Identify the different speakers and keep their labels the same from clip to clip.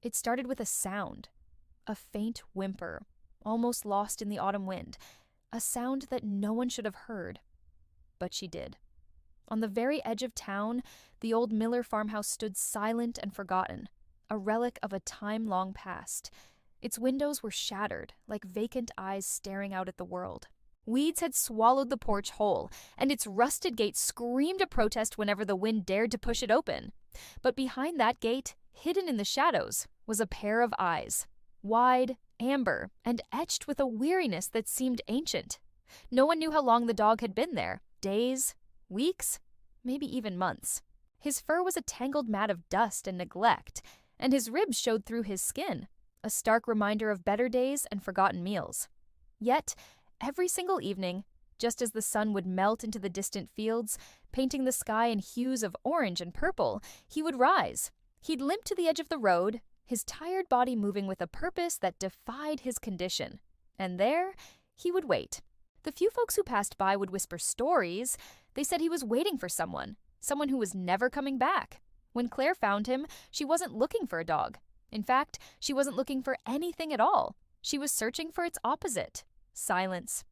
Speaker 1: It started with a sound, a faint whimper, almost lost in the autumn wind, a sound that no one should have heard. But she did. On the very edge of town, the old Miller farmhouse stood silent and forgotten, a relic of a time long past. Its windows were shattered, like vacant eyes staring out at the world. Weeds had swallowed the porch whole, and its rusted gate screamed a protest whenever the wind dared to push it open. But behind that gate, hidden in the shadows, was a pair of eyes, wide, amber, and etched with a weariness that seemed ancient. No one knew how long the dog had been there. Days, weeks, maybe even months. His fur was a tangled mat of dust and neglect, and his ribs showed through his skin, a stark reminder of better days and forgotten meals. Yet, every single evening, just as the sun would melt into the distant fields, painting the sky in hues of orange and purple, he would rise. He'd limp to the edge of the road, his tired body moving with a purpose that defied his condition. And there, he would wait. The few folks who passed by would whisper stories. They said he was waiting for someone who was never coming back. When Claire found him, she wasn't looking for a dog. In fact, she wasn't looking for anything at all. She was searching for its opposite, silence.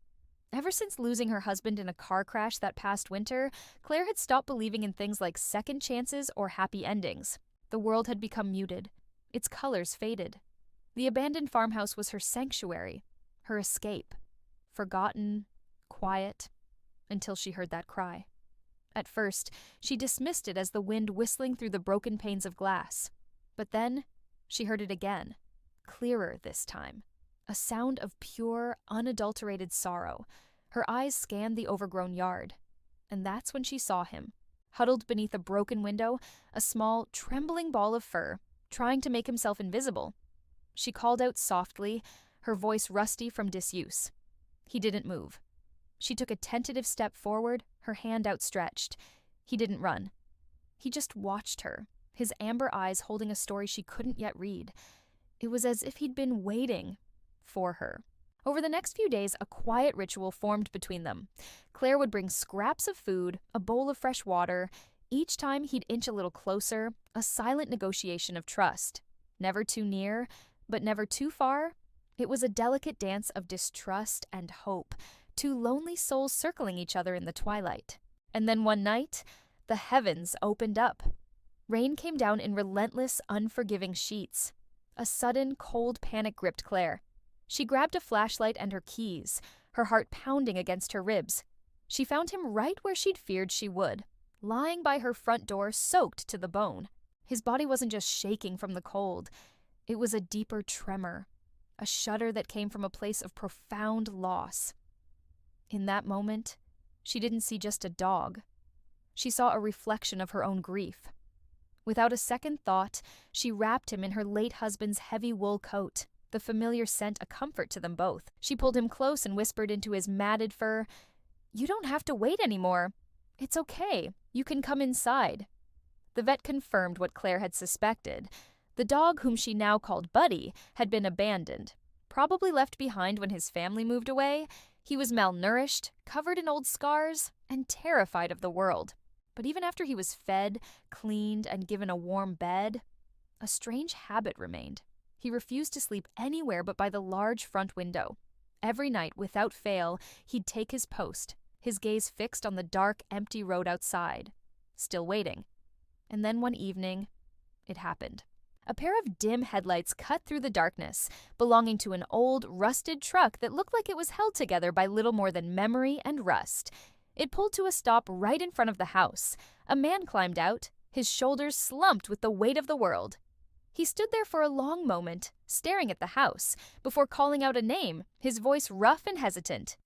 Speaker 1: Ever since losing her husband in a car crash that past winter, Claire had stopped believing in things like second chances or happy endings. The world had become muted. Its colors faded. The abandoned farmhouse was her sanctuary, her escape. Forgotten, quiet, until she heard that cry. At first, she dismissed it as the wind whistling through the broken panes of glass. But then, she heard it again, clearer this time. A sound of pure, unadulterated sorrow. Her eyes scanned the overgrown yard. And that's when she saw him, huddled beneath a broken window, a small, trembling ball of fur, trying to make himself invisible. She called out softly, her voice rusty from disuse. He didn't move. She took a tentative step forward, her hand outstretched. He didn't run. He just watched her, his amber eyes holding a story she couldn't yet read. It was as if he'd been waiting for her. Over the next few days, a quiet ritual formed between them. Claire would bring scraps of food, a bowl of fresh water. Each time he'd inch a little closer, a silent negotiation of trust. Never too near, but never too far. It was a delicate dance of distrust and hope, two lonely souls circling each other in the twilight. And then one night, the heavens opened up. Rain came down in relentless, unforgiving sheets. A sudden, cold panic gripped Claire. She grabbed a flashlight and her keys, her heart pounding against her ribs. She found him right where she'd feared she would, lying by her front door, soaked to the bone. His body wasn't just shaking from the cold. It was a deeper tremor, a shudder that came from a place of profound loss. In that moment, she didn't see just a dog. She saw a reflection of her own grief. Without a second thought, she wrapped him in her late husband's heavy wool coat, the familiar scent a comfort to them both. She pulled him close and whispered into his matted fur, "You don't have to wait anymore. It's okay. You can come inside." The vet confirmed what Claire had suspected. The dog, whom she now called Buddy, had been abandoned, probably left behind when his family moved away. He was malnourished, covered in old scars, and terrified of the world. But even after he was fed, cleaned, and given a warm bed, a strange habit remained. He refused to sleep anywhere but by the large front window. Every night, without fail, he'd take his post, his gaze fixed on the dark, empty road outside, still waiting. And then one evening, it happened. A pair of dim headlights cut through the darkness, belonging to an old, rusted truck that looked like it was held together by little more than memory and rust. It pulled to a stop right in front of the house. A man climbed out, his shoulders slumped with the weight of the world. He stood there for a long moment, staring at the house, before calling out a name, his voice rough and hesitant.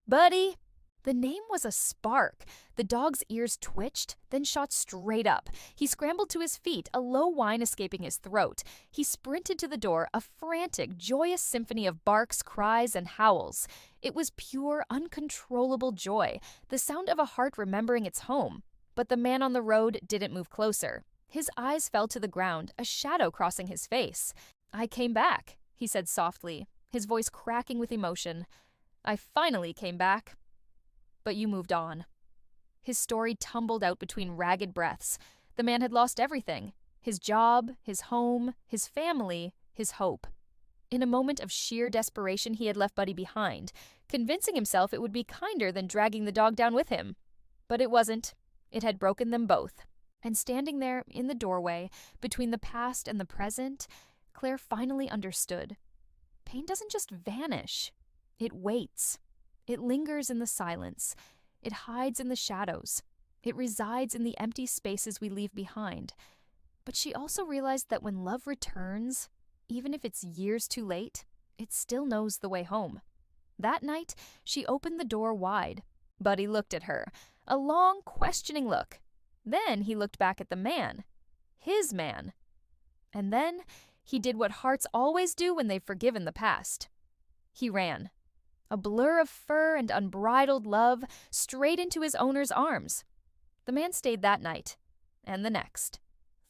Speaker 1: "Buddy!" The name was a spark. The dog's ears twitched, then shot straight up. He scrambled to his feet, a low whine escaping his throat. He sprinted to the door, a frantic, joyous symphony of barks, cries, and howls. It was pure, uncontrollable joy, the sound of a heart remembering its home. But the man on the road didn't move closer. His eyes fell to the ground, a shadow crossing his face. "I came back," he said softly, his voice cracking with emotion. "I finally came back. But you moved on." His story tumbled out between ragged breaths. The man had lost everything. His job, his home, his family, his hope. In a moment of sheer desperation, he had left Buddy behind, convincing himself it would be kinder than dragging the dog down with him. But it wasn't. It had broken them both. And standing there in the doorway, between the past and the present, Claire finally understood. Pain doesn't just vanish. It waits. It lingers in the silence. It hides in the shadows. It resides in the empty spaces we leave behind. But she also realized that when love returns, even if it's years too late, it still knows the way home. That night, she opened the door wide. Buddy looked at her, a long, questioning look. Then he looked back at the man. His man. And then he did what hearts always do when they've forgiven the past. He ran. A blur of fur and unbridled love, straight into his owner's arms. The man stayed that night, and the next.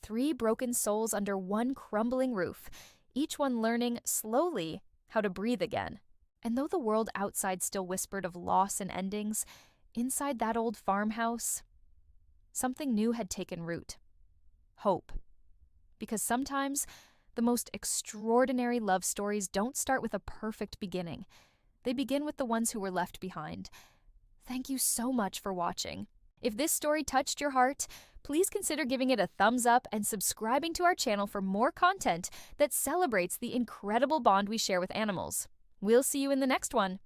Speaker 1: 3 broken souls under one crumbling roof, each one learning, slowly, how to breathe again. And though the world outside still whispered of loss and endings, inside that old farmhouse, something new had taken root. Hope. Because sometimes, the most extraordinary love stories don't start with a perfect beginning. They begin with the ones who were left behind. Thank you so much for watching. If this story touched your heart, please consider giving it a thumbs up and subscribing to our channel for more content that celebrates the incredible bond we share with animals. We'll see you in the next one.